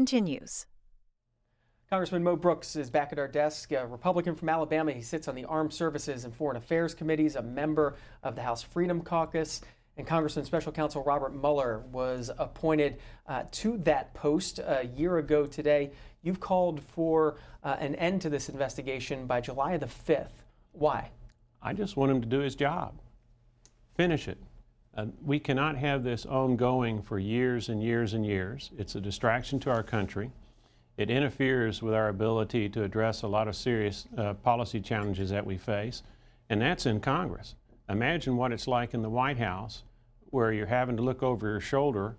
continues. Congressman Mo Brooks is back at our desk, a Republican from Alabama. He sits on the Armed Services and Foreign Affairs Committees, a member of the House Freedom Caucus. And Congressman Special Counsel Robert Mueller was appointed to that post a year ago today. You've called for an end to this investigation by July the 5th. Why? I just want him to do his job. Finish it. We cannot have this ongoing for years and years and years. It's a distraction to our country. It interferes with our ability to address a lot of serious policy challenges that we face, and that's in Congress. Imagine what it's like in the White House, where you're having to look over your shoulder,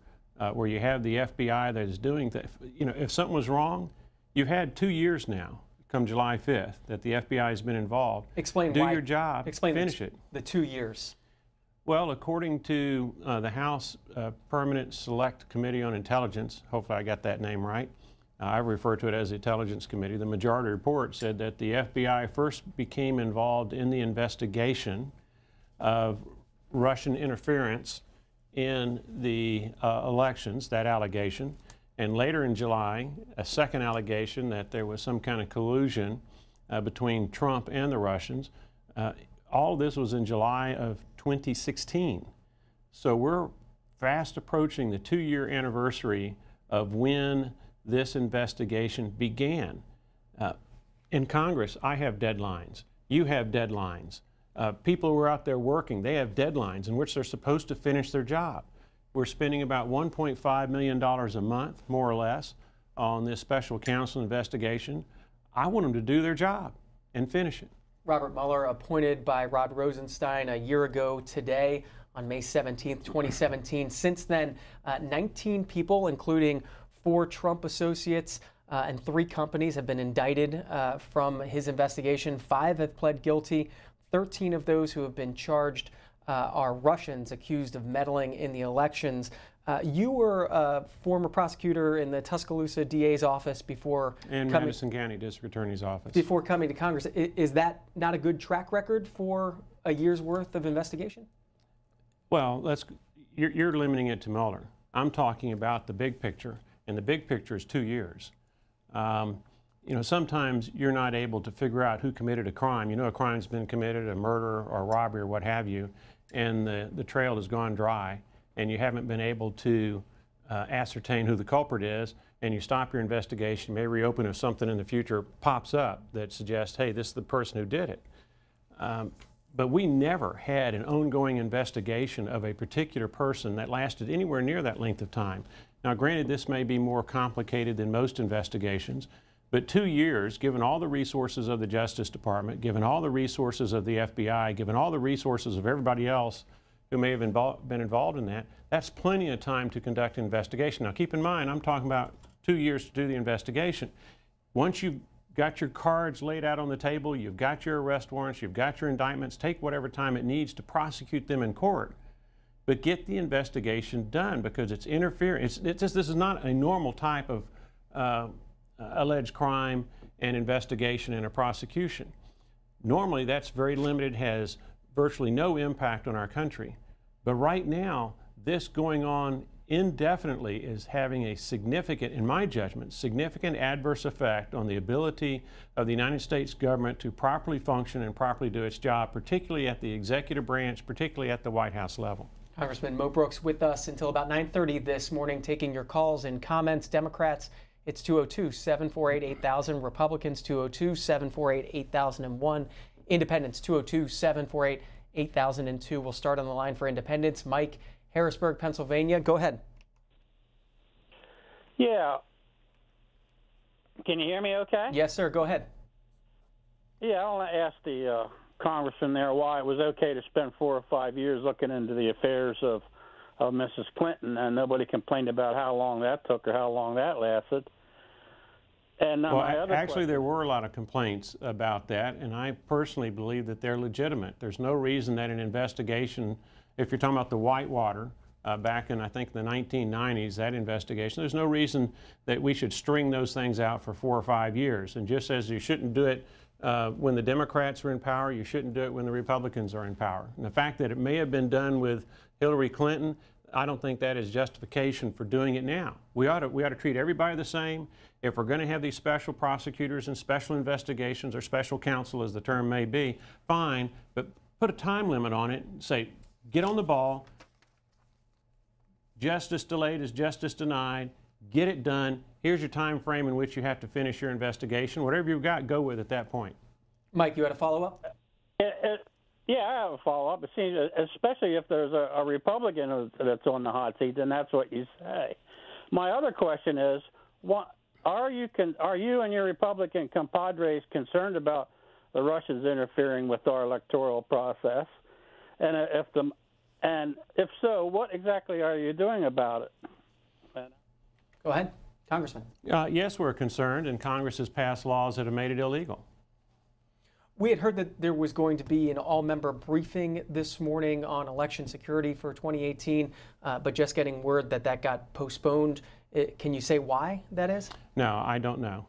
where you have the FBI that is doing that. You know, if something was wrong, you've had 2 years now, come July 5th, that the FBI has been involved. Explain Do why. your job, Explain finish it. The 2 years. Well, according to the House Permanent Select Committee on Intelligence, hopefully I got that name right, I refer to it as the Intelligence Committee, the majority report said that the FBI first became involved in the investigation of Russian interference in the elections, that allegation, and later in July, a second allegation that there was some kind of collusion between Trump and the Russians. All of this was in July of 2016. So we're fast approaching the 2-year anniversary of when this investigation began. In Congress, I have deadlines. You have deadlines. People who are out there working, they have deadlines in which they're supposed to finish their job. We're spending about $1.5 million a month, more or less, on this special counsel investigation. I want them to do their job and finish it. Robert Mueller, appointed by Rod Rosenstein a year ago today on May 17th, 2017. Since then, 19 people, including 4 Trump associates and 3 companies, have been indicted from his investigation. 5 have pled guilty. 13 of those who have been charged are Russians accused of meddling in the elections. You were a former prosecutor in the Tuscaloosa DA's office before and Madison County District Attorney's office. Before coming to Congress. Is that not a good track record for a year's worth of investigation? Well, you're limiting it to Mueller. I'm talking about the big picture, and the big picture is 2 years. You know, sometimes you're not able to figure out who committed a crime. You know a crime's been committed, a murder or a robbery or what have you, and the trail has gone dry, and you haven't been able to ascertain who the culprit is, and you stop your investigation, may reopen if something in the future pops up that suggests, hey, this is the person who did it. But we never had an ongoing investigation of a particular person that lasted anywhere near that length of time. Now, granted, this may be more complicated than most investigations, but 2 years, given all the resources of the Justice Department, given all the resources of the FBI, given all the resources of everybody else who may have been involved in that, that's plenty of time to conduct an investigation. Now, keep in mind, I'm talking about 2 years to do the investigation. Once you've got your cards laid out on the table, you've got your arrest warrants, you've got your indictments, take whatever time it needs to prosecute them in court. But get the investigation done, because it's interfering. This is not a normal type of alleged crime and investigation and a prosecution. Normally that's very limited, has virtually no impact on our country. But right now, this going on indefinitely is having a significant, in my judgment, significant adverse effect on the ability of the United States government to properly function and properly do its job, particularly at the executive branch, particularly at the White House level. Congressman Mo Brooks with us until about 9:30 this morning, taking your calls and comments. Democrats, it's 202-748-8000. Republicans, 202-748-8001. Independents, 202-748-8002. We'll start on the line for Independents. Mike, Harrisburg, Pennsylvania. Go ahead. Yeah. Can you hear me okay? Yes, sir. Go ahead. Yeah, I want to ask the congressman there why it was okay to spend 4 or 5 years looking into the affairs of Mrs. Clinton, and nobody complained about how long that took or how long that lasted. And well, actually, there were a lot of complaints about that, and I personally believe that they're legitimate. There's no reason that an investigation, if you're talking about the Whitewater, back in, I think, the 1990s, that investigation, there's no reason that we should string those things out for 4 or 5 years. And just as you shouldn't do it when the Democrats are in power, you shouldn't do it when the Republicans are in power. And the fact that it may have been done with Hillary Clinton, I don't think that is justification for doing it now. We ought to treat everybody the same. If we're going to have these special prosecutors and special investigations or special counsel, as the term may be, fine, but put a time limit on it and say, get on the ball. Justice delayed is justice denied. Get it done. Here's your time frame in which you have to finish your investigation. Whatever you've got, go with at that point. Mike, you had a follow-up? Yeah, I have a follow-up. It seems, especially if there's a Republican that's on the hot seat, then that's what you say. My other question is, are you and your Republican compadres concerned about the Russians interfering with our electoral process? And if so, what exactly are you doing about it? Go ahead, Congressman. Yes, we're concerned, and Congress has passed laws that have made it illegal. We had heard that there was going to be an all-member briefing this morning on election security for 2018, but just getting word that that got postponed. Can you say why that is? No, I don't know.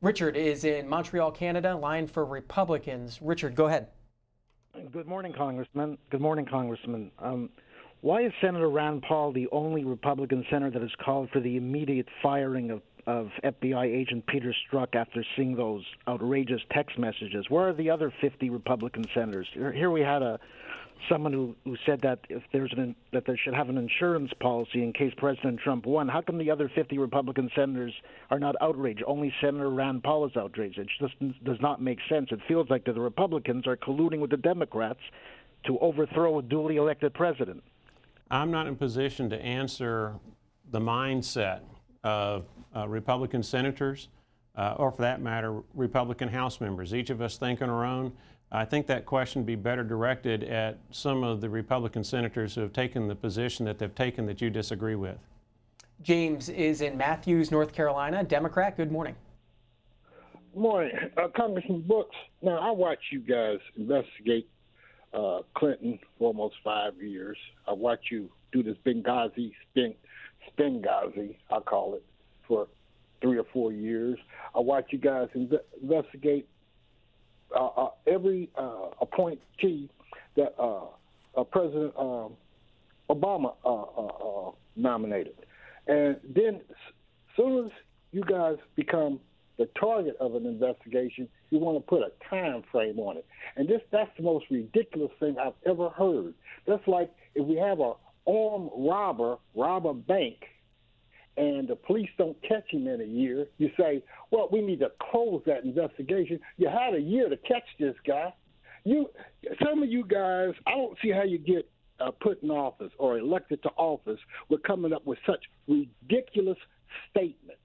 Richard is in Montreal, Canada, line for Republicans. Richard, go ahead. Good morning, Congressman. Good morning, Congressman. Why is Senator Rand Paul the only Republican senator that has called for the immediate firing of FBI agent Peter Strzok after seeing those outrageous text messages? Where are the other 50 Republican senators? Here we had someone who said that if that they should have an insurance policy in case President Trump won. How come the other 50 Republican senators are not outraged? Only Senator Rand Paul is outraged. It just does not make sense. It feels like that the Republicans are colluding with the Democrats to overthrow a duly elected president. I'm not in position to answer the mindset of Republican senators, or for that matter, Republican House members. Each of us think on our own. I think that question would be better directed at some of the Republican senators who have taken the position that they've taken that you disagree with. James is in Matthews, North Carolina, Democrat. Good morning. Morning. Congressman Brooks, now I watched you guys investigate Clinton for almost 5 years. I watched you do this Benghazi, Spingazi, I call it, for 3 or 4 years. I watched you guys investigate every appointee that President Obama nominated. And then as soon as you guys become the target of an investigation, you want to put a time frame on it. And that's the most ridiculous thing I've ever heard. That's like if we have an armed robber rob a bank and the police don't catch him in a year, you say, well, we need to close that investigation. You had a year to catch this guy. Some of you guys, I don't see how you get put in office or elected to office with coming up with such ridiculous statements.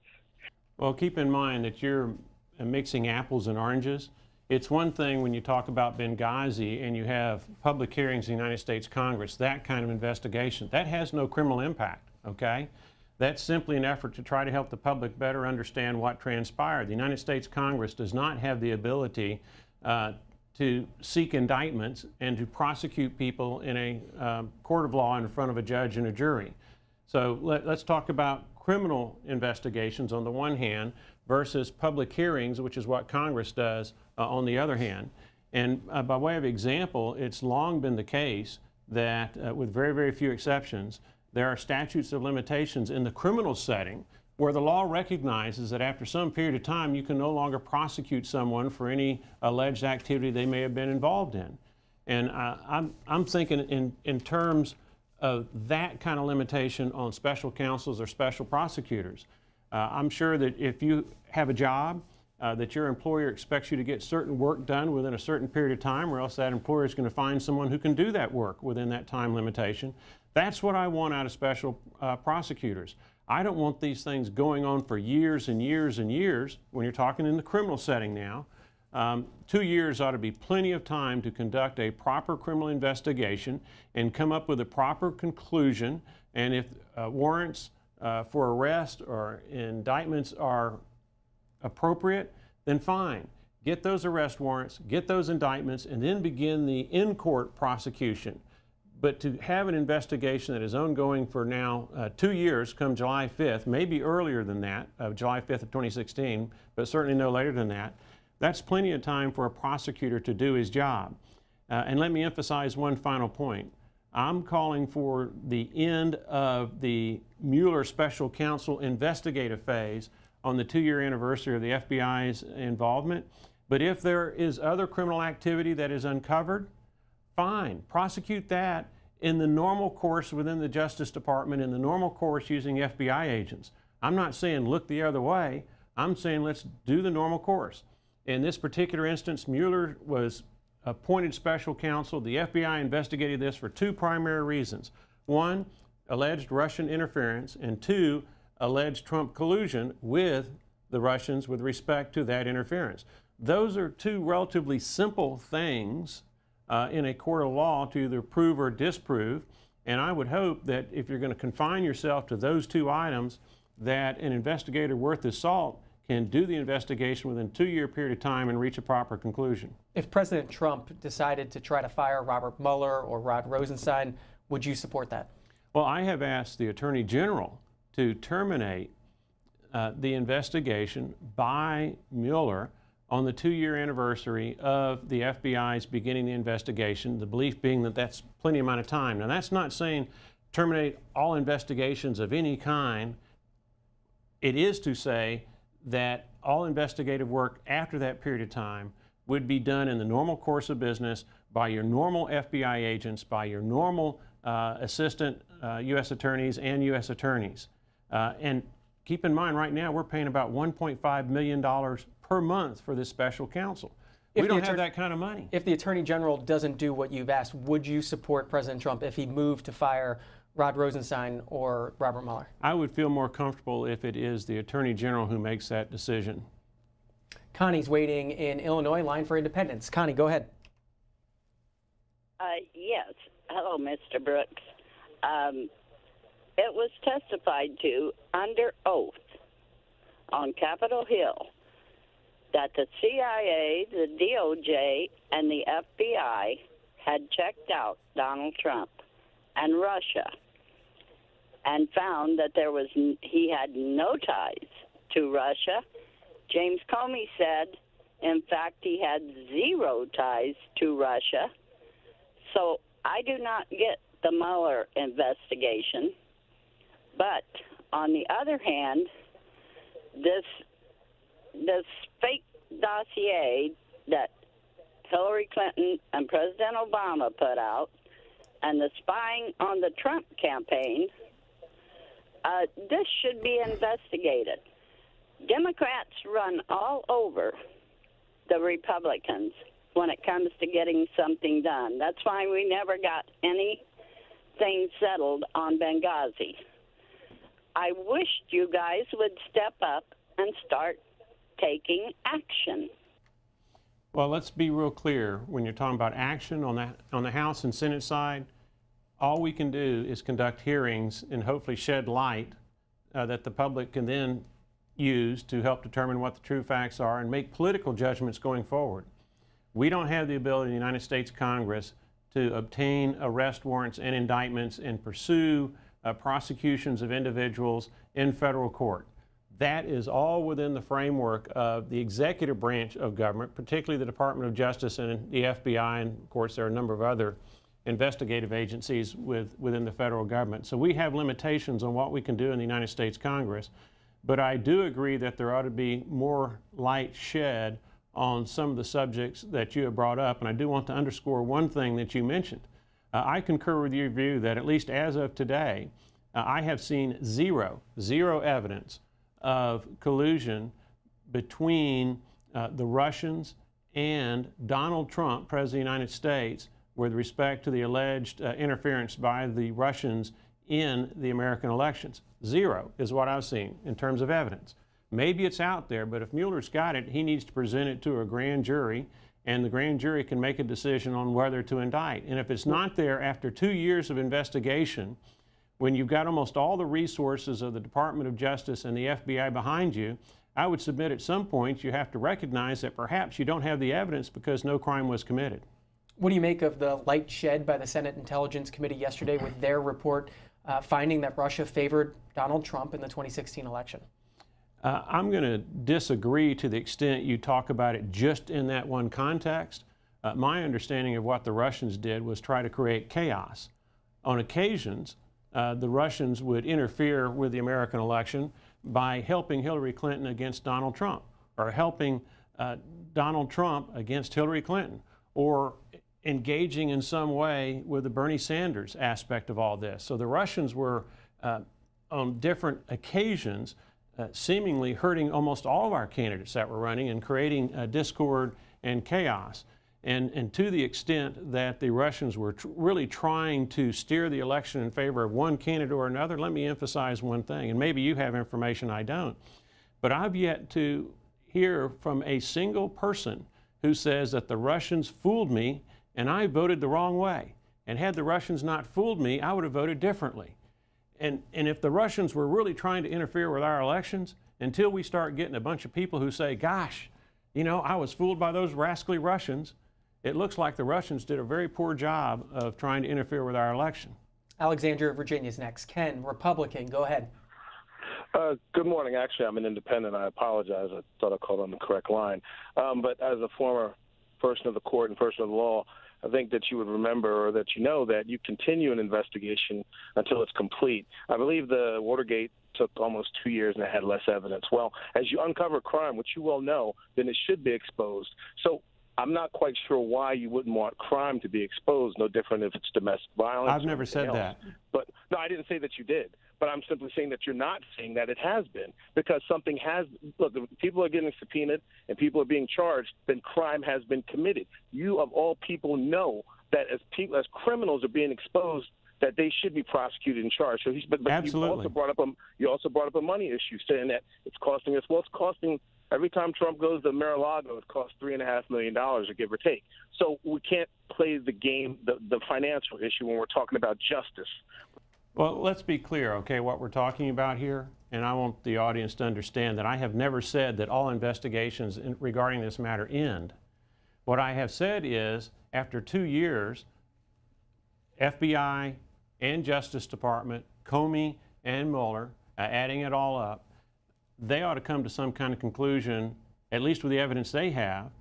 Well, keep in mind that you're mixing apples and oranges. It's one thing when you talk about Benghazi and you have public hearings in the United States Congress, that kind of investigation. That has no criminal impact, okay? That's simply an effort to try to help the public better understand what transpired. The United States Congress does not have the ability to seek indictments and to prosecute people in a court of law in front of a judge and a jury. So let's talk about criminal investigations on the one hand versus public hearings, which is what Congress does on the other hand. And by way of example, it's long been the case that with very, very few exceptions, there are statutes of limitations in the criminal setting where the law recognizes that after some period of time you can no longer prosecute someone for any alleged activity they may have been involved in. And I'm thinking in terms of that kind of limitation on special counsels or special prosecutors. I'm sure that if you have a job that your employer expects you to get certain work done within a certain period of time, or else that employer is going to find someone who can do that work within that time limitation. That's what I want out of special prosecutors. I don't want these things going on for years and years and years. When you're talking in the criminal setting now, 2 years ought to be plenty of time to conduct a proper criminal investigation and come up with a proper conclusion. And if warrants for arrest or indictments are appropriate, then fine. Get those arrest warrants, get those indictments, and then begin the in-court prosecution. But to have an investigation that is ongoing for now 2 years, come July 5th, maybe earlier than that, July 5th of 2016, but certainly no later than that, that's plenty of time for a prosecutor to do his job. And let me emphasize one final point. I'm calling for the end of the Mueller special counsel investigative phase on the 2-year anniversary of the FBI's involvement. But if there is other criminal activity that is uncovered, fine, prosecute that in the normal course within the Justice Department, in the normal course using FBI agents. I'm not saying look the other way. I'm saying let's do the normal course. In this particular instance, Mueller was appointed special counsel. The FBI investigated this for 2 primary reasons. 1, alleged Russian interference, and 2, alleged Trump collusion with the Russians with respect to that interference. Those are 2 relatively simple things in a court of law to either prove or disprove, and I would hope that if you're going to confine yourself to those 2 items, that an investigator worth his salt can do the investigation within a 2-year period of time and reach a proper conclusion. If President Trump decided to try to fire Robert Mueller or Rod Rosenstein, would you support that? Well, I have asked the Attorney General to terminate the investigation by Mueller on the 2-year anniversary of the FBI's beginning the investigation, the belief being that that's plenty amount of time. Now, that's not saying terminate all investigations of any kind. It is to say that all investigative work after that period of time would be done in the normal course of business by your normal FBI agents, by your normal assistant U.S. attorneys and U.S. attorneys. And keep in mind, right now we're paying about $1.5 million per month for this special counsel. We don't have that kind of money. If the Attorney General doesn't do what you've asked, would you support President Trump if he moved to fire Rod Rosenstein or Robert Mueller? I would feel more comfortable if it is the Attorney General who makes that decision. Connie's waiting in Illinois, line for independence. Connie, go ahead. Yes. Hello, Mr. Brooks. It was testified to under oath on Capitol Hill that the CIA, the DOJ, and the FBI had checked out Donald Trump and Russia and found that he had no ties to Russia. James Comey said, in fact, he had 0 ties to Russia. So I do not get the Mueller investigation. But on the other hand, this fake dossier that Hillary Clinton and President Obama put out and the spying on the Trump campaign, this should be investigated. Democrats run all over the Republicans when it comes to getting something done. That's why we never got anything settled on Benghazi. I wished you guys would step up and start taking action. Well, let's be real clear. When you're talking about action on the House and Senate side, all we can do is conduct hearings and hopefully shed light that the public can then use to help determine what the true facts are and make political judgments going forward. We don't have the ability in the United States Congress to obtain arrest warrants and indictments and pursue prosecutions of individuals in federal court. That is all within the framework of the executive branch of government, particularly the Department of Justice and the FBI, and of course there are a number of other investigative agencies within the federal government. So we have limitations on what we can do in the United States Congress, but I do agree that there ought to be more light shed on some of the subjects that you have brought up, and I do want to underscore one thing that you mentioned. I concur with your view that at least as of today, I have seen zero evidence of collusion between the Russians and Donald Trump, President of the United States, with respect to the alleged interference by the Russians in the American elections. Zero is what I've seen in terms of evidence. Maybe it's out there, but if Mueller's got it, he needs to present it to a grand jury, and the grand jury can make a decision on whether to indict. And if it's not there after 2 years of investigation, when you've got almost all the resources of the Department of Justice and the FBI behind you, I would submit at some point you have to recognize that perhaps you don't have the evidence because no crime was committed. What do you make of the light shed by the Senate Intelligence Committee yesterday with their report finding that Russia favored Donald Trump in the 2016 election? I'm going to disagree to the extent you talk about it just in that one context. My understanding of what the Russians did was try to create chaos on occasions, the Russians would interfere with the American election by helping Hillary Clinton against Donald Trump, or helping Donald Trump against Hillary Clinton, or engaging in some way with the Bernie Sanders aspect of all this. So the Russians were, on different occasions, seemingly hurting almost all of our candidates that were running and creating discord and chaos. And to the extent that the Russians were really trying to steer the election in favor of one candidate or another, let me emphasize one thing, and maybe you have information I don't, but I've yet to hear from a single person who says that the Russians fooled me and I voted the wrong way. And had the Russians not fooled me, I would have voted differently. And if the Russians were really trying to interfere with our elections, until we start getting a bunch of people who say, gosh, you know, I was fooled by those rascally Russians, it looks like the Russians did a very poor job of trying to interfere with our election. Alexandria, Virginia's next. Ken, Republican, go ahead. Good morning. Actually, I'm an independent. I apologize. I thought I called on the correct line. But as a former person of the court and person of the law, I think that you would remember, or that you know, that you continue an investigation until it's complete. I believe the Watergate took almost 2 years and it had less evidence. Well, as you uncover crime, which you well know, then it should be exposed. So I'm not quite sure why you wouldn't want crime to be exposed, no different if it's domestic violence. I've never said that. But no, I didn't say that you did. But I'm simply saying that you're not saying that it has been, because something has. Look, if people are getting subpoenaed and people are being charged, then crime has been committed. You, of all people, know that as criminals are being exposed, that they should be prosecuted and charged. So but Absolutely. You also brought up a money issue, saying that it's costing us. Well, it's costing. Every time Trump goes to Mar-a-Lago, it costs $3.5 million, or give or take. So we can't play the game, the financial issue, when we're talking about justice. Well, let's be clear, okay, what we're talking about here, and I want the audience to understand that I have never said that all investigations regarding this matter end. What I have said is, after 2 years, FBI and Justice Department, Comey and Mueller, adding it all up, they ought to come to some kind of conclusion, at least with the evidence they have,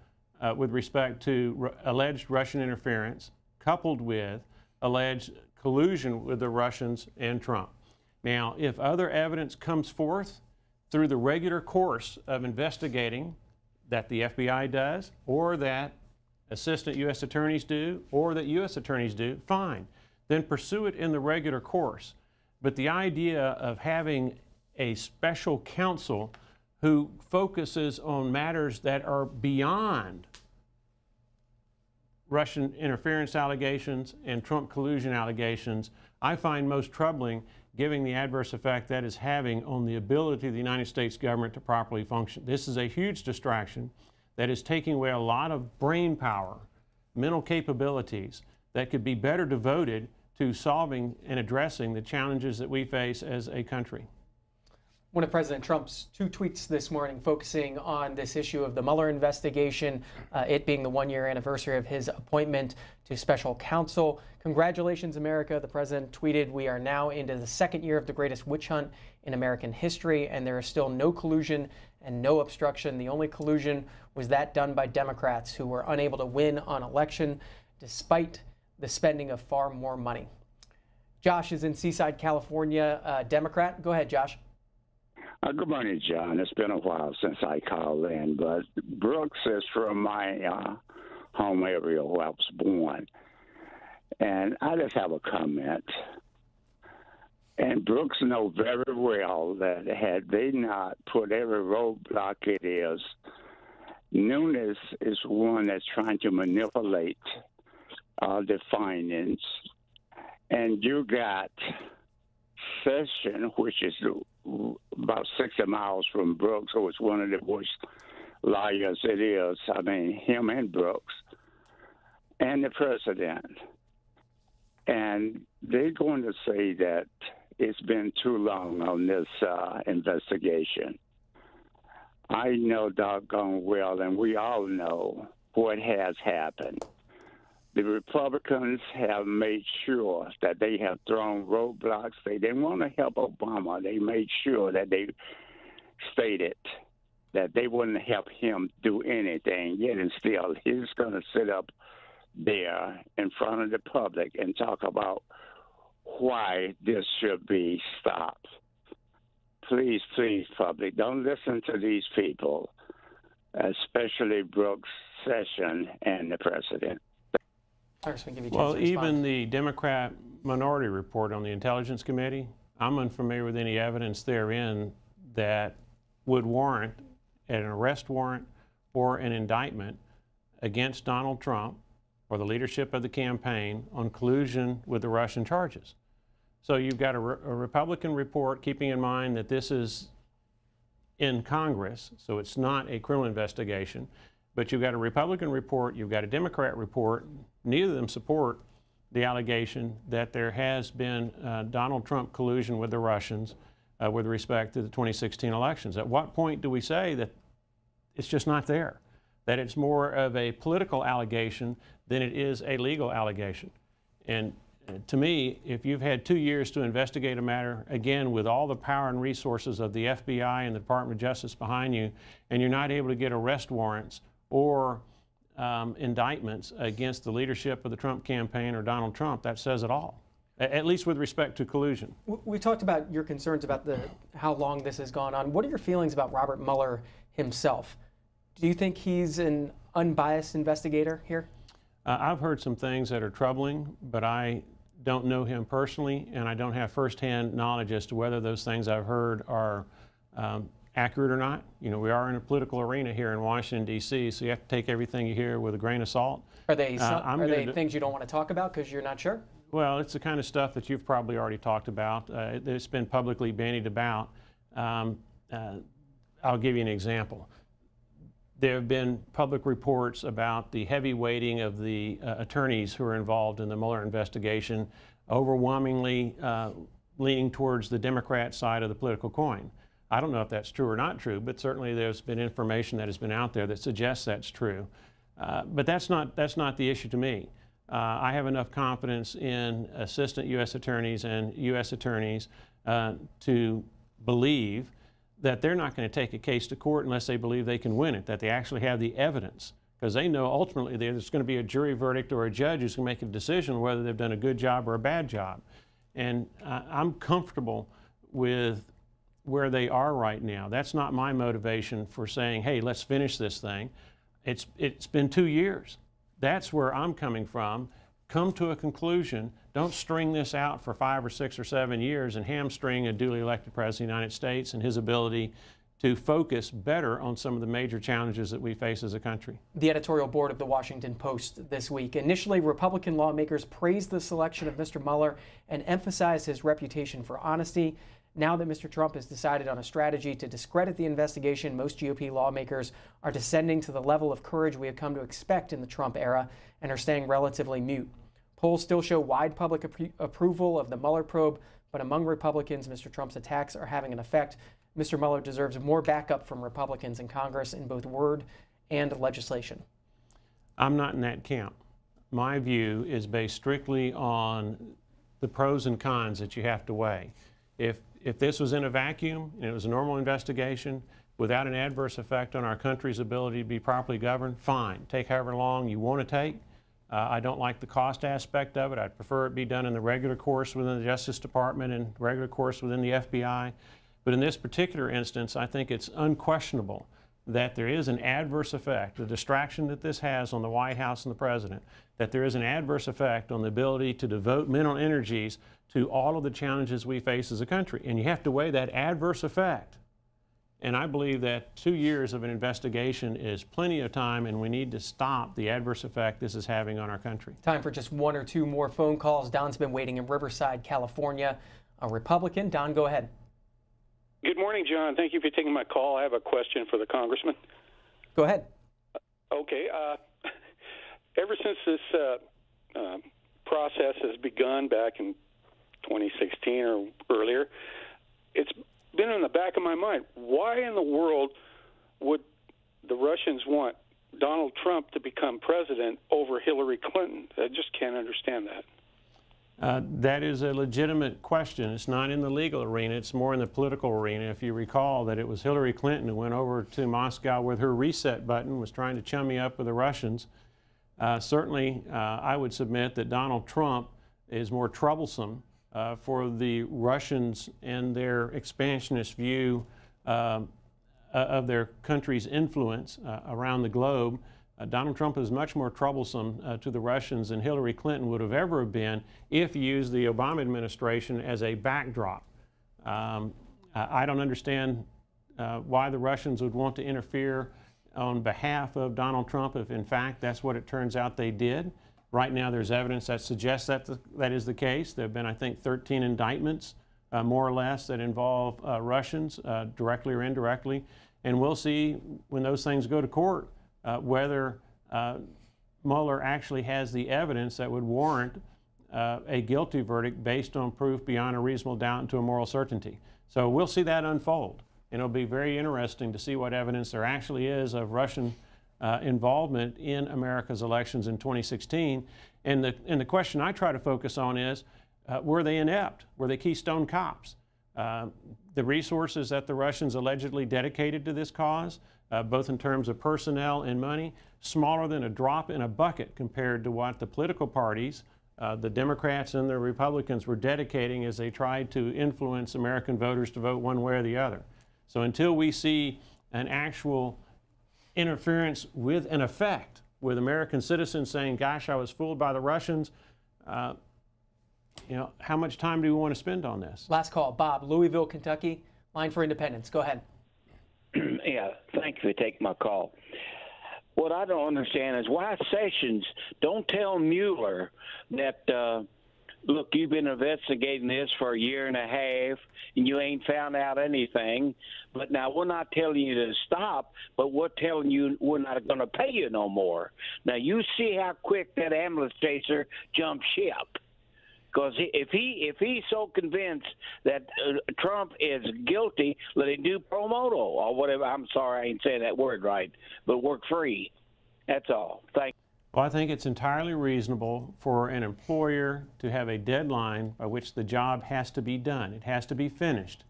with respect to alleged Russian interference, coupled with alleged collusion with the Russians and Trump. Now, if other evidence comes forth through the regular course of investigating that the FBI does, or that assistant U.S. attorneys do, or that U.S. attorneys do, fine. Then pursue it in the regular course. But the idea of having a special counsel who focuses on matters that are beyond Russian interference allegations and Trump collusion allegations, I find most troubling, given the adverse effect that is having on the ability of the United States government to properly function. This is a huge distraction that is taking away a lot of brain power, mental capabilities that could be better devoted to solving and addressing the challenges that we face as a country. One of President Trump's 2 tweets this morning focusing on this issue of the Mueller investigation, it being the 1-year anniversary of his appointment to special counsel. Congratulations, America, the president tweeted. We are now into the 2nd year of the greatest witch hunt in American history, and there is still no collusion and no obstruction. The only collusion was that done by Democrats, who were unable to win on election despite the spending of far more money. Josh is in Seaside, California, Democrat. Go ahead, Josh. Good morning, John. It's been a while since I called in, but Brooks is from my home area where I was born. And I just have a comment. And Brooks knows very well that had they not put every roadblock it is, Nunes is one that's trying to manipulate the findings. And you got Session, which is about 60 miles from Brooks, who is one of the worst liars it is. I mean, him and Brooks, and the president. And they're going to say that it's been too long on this investigation. I know doggone well, and we all know what has happened. The Republicans have made sure that they have thrown roadblocks. They didn't want to help Obama. They made sure that they stated that they wouldn't help him do anything, yet and still he's going to sit up there in front of the public and talk about why this should be stopped. Please, please, public, don't listen to these people, especially Brooks, Sessions, and the president. Well, even the Democrat Minority Report on the Intelligence Committee, I'm unfamiliar with any evidence therein that would warrant an arrest warrant or an indictment against Donald Trump or the leadership of the campaign on collusion with the Russian charges. So you've got a Republican report, keeping in mind that this is in Congress, so it's not a criminal investigation, but you've got a Republican report, you've got a Democrat report. Neither of them support the allegation that there has been Donald Trump collusion with the Russians with respect to the 2016 elections. At what point do we say that it's just not there, that it's more of a political allegation than it is a legal allegation? And to me, if you've had 2 years to investigate a matter, again, with all the power and resources of the FBI and the Department of Justice behind you, and you're not able to get arrest warrants or indictments against the leadership of the Trump campaign or Donald Trump, that says it all, at least with respect to collusion. We talked about your concerns about how long this has gone on. What are your feelings about Robert Mueller himself? Do you think he's an unbiased investigator here? I've heard some things that are troubling, but I don't know him personally, and I don't have firsthand knowledge as to whether those things I've heard are accurate or not. You know, we are in a political arena here in Washington, D.C., so you have to take everything you hear with a grain of salt. Are they things you don't want to talk about because you're not sure? Well, it's the kind of stuff that you've probably already talked about. It's been publicly bandied about. I'll give you an example. There have been public reports about the heavy weighting of the attorneys who are involved in the Mueller investigation, overwhelmingly leaning towards the Democrat side of the political coin. I don't know if that's true or not true, but certainly there's been information that has been out there that suggests that's true. But that's not the issue to me. I have enough confidence in assistant U.S. attorneys and U.S. attorneys to believe that they're not going to take a case to court unless they believe they can win it, that they actually have the evidence, because they know ultimately there's going to be a jury verdict or a judge who's going to make a decision whether they've done a good job or a bad job. And I'm comfortable with where they are right now. That's not my motivation for saying, hey, let's finish this thing. It's been 2 years. That's where I'm coming from. Come to a conclusion. Don't string this out for 5 or 6 or 7 years and hamstring a duly elected President of the United States and his ability to focus better on some of the major challenges that we face as a country. The editorial board of the Washington Post this week. Initially, Republican lawmakers praised the selection of Mr. Mueller and emphasized his reputation for honesty. Now that Mr. Trump has decided on a strategy to discredit the investigation, most GOP lawmakers are descending to the level of courage we have come to expect in the Trump era and are staying relatively mute. Polls still show wide public approval of the Mueller probe, but among Republicans, Mr. Trump's attacks are having an effect. Mr. Mueller deserves more backup from Republicans in Congress in both word and legislation. I'm not in that camp. My view is based strictly on the pros and cons that you have to weigh. If this was in a vacuum and it was a normal investigation without an adverse effect on our country's ability to be properly governed, fine. Take however long you want to take. I don't like the cost aspect of it. I'd prefer it be done in the regular course within the Justice Department and regular course within the FBI. But in this particular instance, I think it's unquestionable that there is an adverse effect, the distraction that this has on the White House and the President, that there is an adverse effect on the ability to devote mental energies to all of the challenges we face as a country. And you have to weigh that adverse effect. And I believe that 2 years of an investigation is plenty of time, and we need to stop the adverse effect this is having on our country. Time for just 1 or 2 more phone calls. Don's been waiting in Riverside, California. A Republican. Don, go ahead. Good morning, John. Thank you for taking my call. I have a question for the congressman. Go ahead. Okay. Ever since this process has begun back in 2016 or earlier, it's been in the back of my mind. Why in the world would the Russians want Donald Trump to become president over Hillary Clinton? I just can't understand that. That is a legitimate question. It's not in the legal arena. It's more in the political arena. If you recall that it was Hillary Clinton who went over to Moscow with her reset button, was trying to chummy up with the Russians. Certainly, I would submit that Donald Trump is more troublesome for the Russians and their expansionist view of their country's influence around the globe. Donald Trump is much more troublesome to the Russians than Hillary Clinton would have ever been if he used the Obama administration as a backdrop. I don't understand why the Russians would want to interfere on behalf of Donald Trump if in fact that's what it turns out they did. Right now there's evidence that suggests that that is the case. There have been, I think, 13 indictments, more or less, that involve Russians, directly or indirectly. And we'll see when those things go to court whether Mueller actually has the evidence that would warrant a guilty verdict based on proof beyond a reasonable doubt and to a moral certainty. So we'll see that unfold. And it'll be very interesting to see what evidence there actually is of Russian involvement in America's elections in 2016. And the question I try to focus on is, were they inept? Were they Keystone cops? The resources that the Russians allegedly dedicated to this cause, both in terms of personnel and money, smaller than a drop in a bucket compared to what the political parties, the Democrats and the Republicans, were dedicating as they tried to influence American voters to vote one way or the other. So until we see an actual interference with an effect, with American citizens saying, gosh, I was fooled by the Russians, you know, how much time do we want to spend on this? Last call, Bob, Louisville, Kentucky, line for independence. Go ahead. Yeah, thank you for taking my call. What I don't understand is why Sessions don't tell Mueller that, look, you've been investigating this for a year and a half, and you ain't found out anything. But now we're not telling you to stop, but we're telling you we're not going to pay you no more. Now you see how quick that ambulance chaser jumped ship. Because if he's so convinced that Trump is guilty, let him do pro moto or whatever. I'm sorry, I ain't saying that word right, but work free. That's all. Thank you. Well, I think it's entirely reasonable for an employer to have a deadline by which the job has to be done. It has to be finished.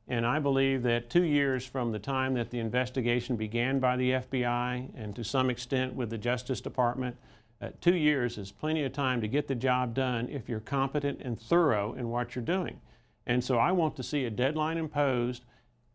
And I believe that 2 years from the time that the investigation began by the FBI and to some extent with the Justice Department, 2 years is plenty of time to get the job done if you're competent and thorough in what you're doing. And so I want to see a deadline imposed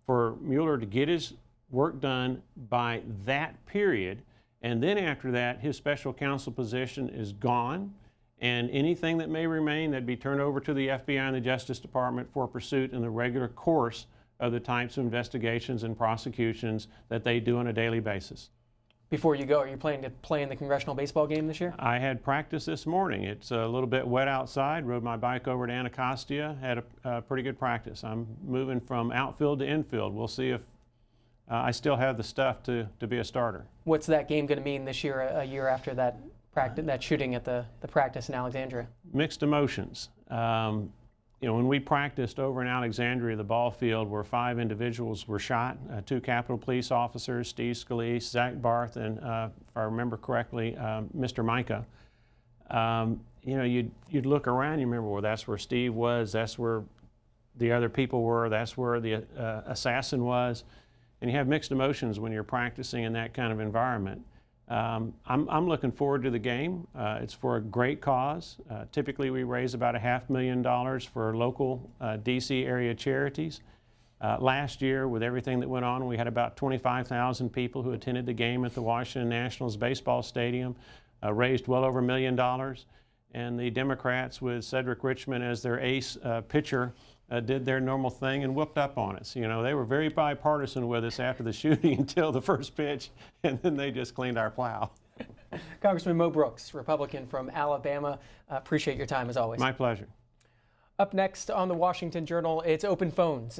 for Mueller to get his work done by that period. And then after that, his special counsel position is gone. And anything that may remain, that'd be turned over to the FBI and the Justice Department for pursuit in the regular course of the types of investigations and prosecutions that they do on a daily basis. Before you go, are you planning to play in the congressional baseball game this year? I had practice this morning. It's a little bit wet outside. Rode my bike over to Anacostia, had a pretty good practice. I'm moving from outfield to infield. We'll see if I still have the stuff to be a starter. What's that game going to mean this year, a year after that practice, that shooting at the practice in Alexandria? Mixed emotions. You know, when we practiced over in Alexandria, the ball field where 5 individuals were shot, 2 Capitol Police officers, Steve Scalise, Zach Barth, and if I remember correctly, Mr. Micah. You know, you'd look around, you remember, well, that's where Steve was, that's where the other people were, that's where the assassin was. And you have mixed emotions when you're practicing in that kind of environment. I'm looking forward to the game. It's for a great cause. Typically we raise about $500,000 for local DC area charities. Last year, with everything that went on, we had about 25,000 people who attended the game at the Washington Nationals baseball stadium, raised well over $1 million. And the Democrats, with Cedric Richmond as their ace pitcher, did their normal thing and whooped up on us. You know, they were very bipartisan with us after the shooting until the first pitch, and then they just cleaned our plow. Congressman Mo Brooks, Republican from Alabama. Appreciate your time as always. My pleasure. Up next on the Washington Journal, it's Open Phones.